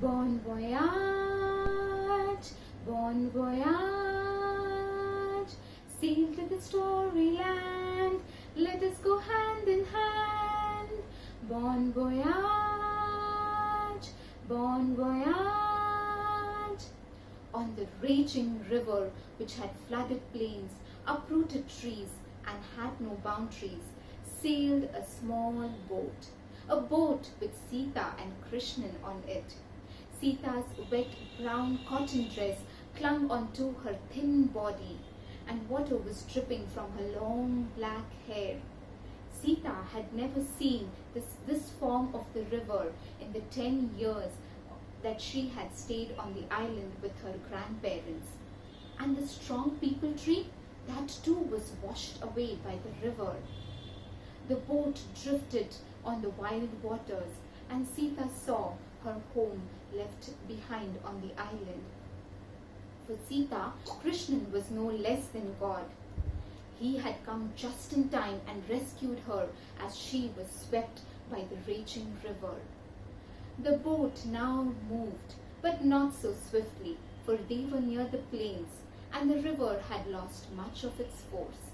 Bon voyage, bon voyage, sail to the storyland, let us go hand in hand. Bon voyage, bon voyage. On the raging river which had flooded plains, uprooted trees, and had no boundaries, sailed a small boat. A boat with Sita and Krishnan on it. Sita's wet brown cotton dress clung onto her thin body, and water was dripping from her long black hair. Sita had never seen this form of the river in the 10 years that she had stayed on the island with her grandparents. And the strong peepal tree, that too was washed away by the river. The boat drifted on the wild waters, and Sita saw her home left behind on the island. For Sita, Krishnan was no less than God. He had come just in time and rescued her as she was swept by the raging river. The boat now moved, but not so swiftly, for they were near the plains, and the river had lost much of its force.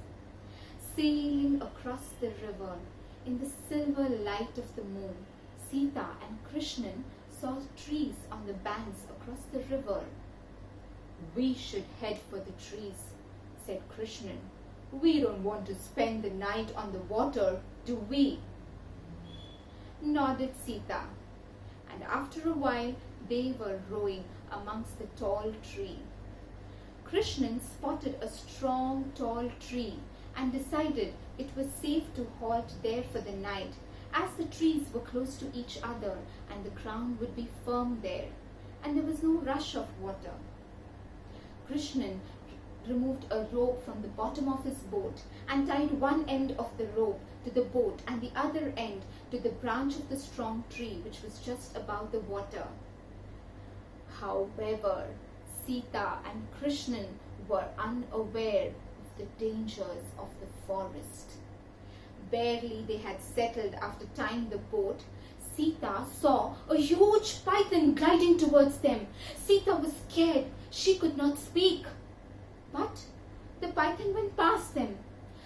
Sailing across the river, in the silver light of the moon, Sita and Krishnan saw trees on the banks across the river. "We should head for the trees," said Krishnan. "We don't want to spend the night on the water, do we?" Nodded Sita, and after a while they were rowing amongst the tall tree. Krishnan spotted a strong, tall tree and decided it was safe to halt there for the night, as the trees were close to each other and the ground would be firm there, and there was no rush of water. Krishnan removed a rope from the bottom of his boat and tied one end of the rope to the boat and the other end to the branch of the strong tree which was just above the water. However, Sita and Krishnan were unaware of the dangers of the forest. Barely they had settled after tying the boat, Sita saw a huge python gliding towards them. Sita was scared. She could not speak. But the python went past them.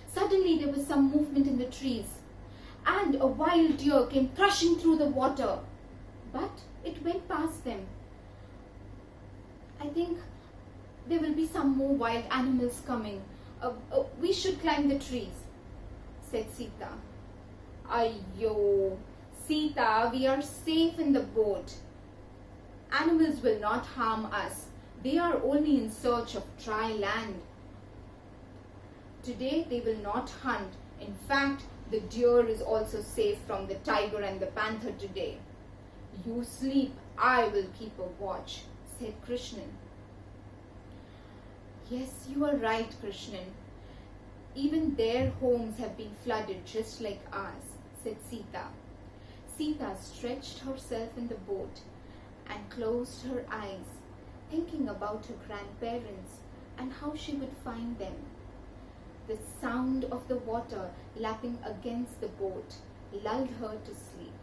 Suddenly there was some movement in the trees, and a wild deer came crashing through the water. But it went past them. "I think there will be some more wild animals coming. We should climb the trees," said Sita. "Ayyo, Sita, we are safe in the boat. Animals will not harm us. They are only in search of dry land. Today they will not hunt. In fact, the deer is also safe from the tiger and the panther today. You sleep, I will keep a watch," said Krishnan. "Yes, you are right, Krishnan. Even their homes have been flooded just like ours," said Sita. Sita stretched herself in the boat and closed her eyes, thinking about her grandparents and how she would find them. The sound of the water lapping against the boat lulled her to sleep.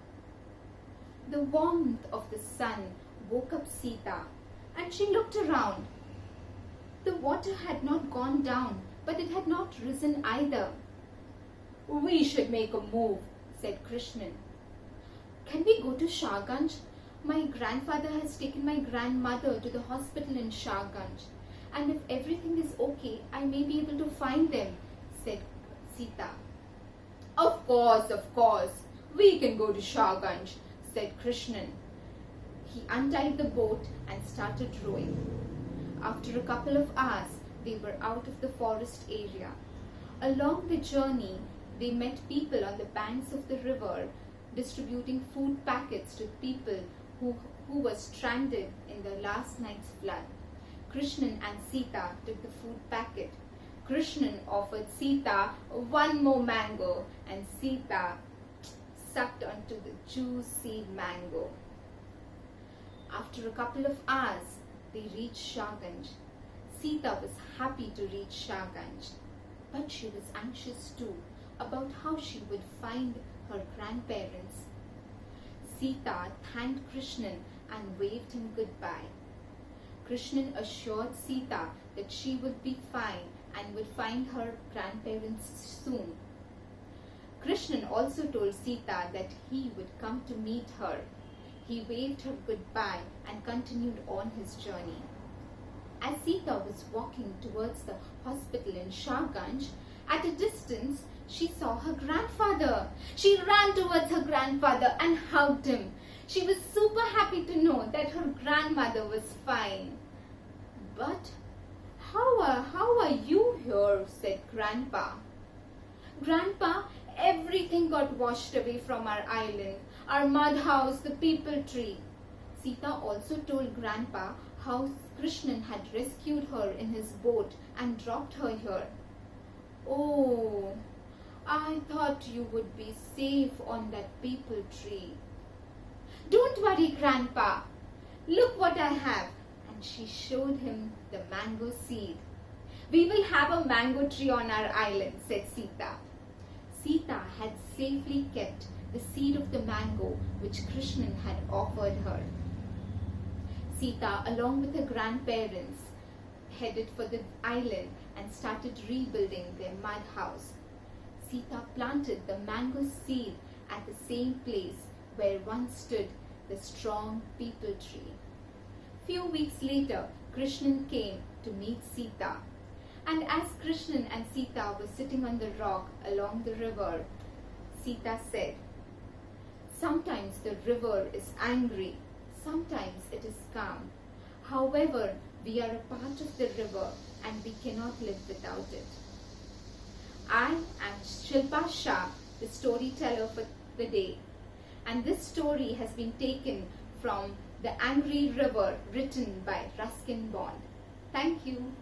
The warmth of the sun woke up Sita, and she looked around. The water had not gone down, but it had not risen either. "We should make a move," said Krishnan. "Can we go to Shahganj? My grandfather has taken my grandmother to the hospital in Shahganj, and if everything is okay, I may be able to find them," said Sita. Of course, we can go to Shahganj," said Krishnan. He untied the boat and started rowing. After a couple of hours, they were out of the forest area. Along the journey, they met people on the banks of the river distributing food packets to people who were stranded in the last night's flood. Krishnan and Sita took the food packet. Krishnan offered Sita one more mango, and Sita sucked onto the juicy mango. After a couple of hours, they reached Shahganj. Sita was happy to reach Shahganj, but she was anxious too about how she would find her grandparents. Sita thanked Krishnan and waved him goodbye. Krishnan assured Sita that she would be fine and would find her grandparents soon. Krishnan also told Sita that he would come to meet her. He waved her goodbye and continued on his journey. As Sita was walking towards the hospital in Shahganj, at a distance she saw her grandfather. She ran towards her grandfather and hugged him. She was super happy to know that her grandmother was fine. "But how are you here?" said Grandpa. "Grandpa, everything got washed away from our island. Our mud house, the peepal tree." Sita also told Grandpa how Krishnan had rescued her in his boat and dropped her here. "Oh, I thought you would be safe on that peepal tree." "Don't worry, Grandpa. Look what I have." And she showed him the mango seed. "We will have a mango tree on our island," said Sita. Sita had safely kept the seed of the mango which Krishnan had offered her. Sita, along with her grandparents, headed for the island and started rebuilding their mud house. Sita planted the mango seed at the same place where once stood the strong peepal tree. Few weeks later, Krishnan came to meet Sita. And as Krishnan and Sita were sitting on the rock along the river, Sita said, "Sometimes the river is angry, sometimes it is calm. However, we are a part of the river and we cannot live without it." I am Shilpa Shah, the storyteller for the day, and this story has been taken from The Angry River, written by Ruskin Bond. Thank you.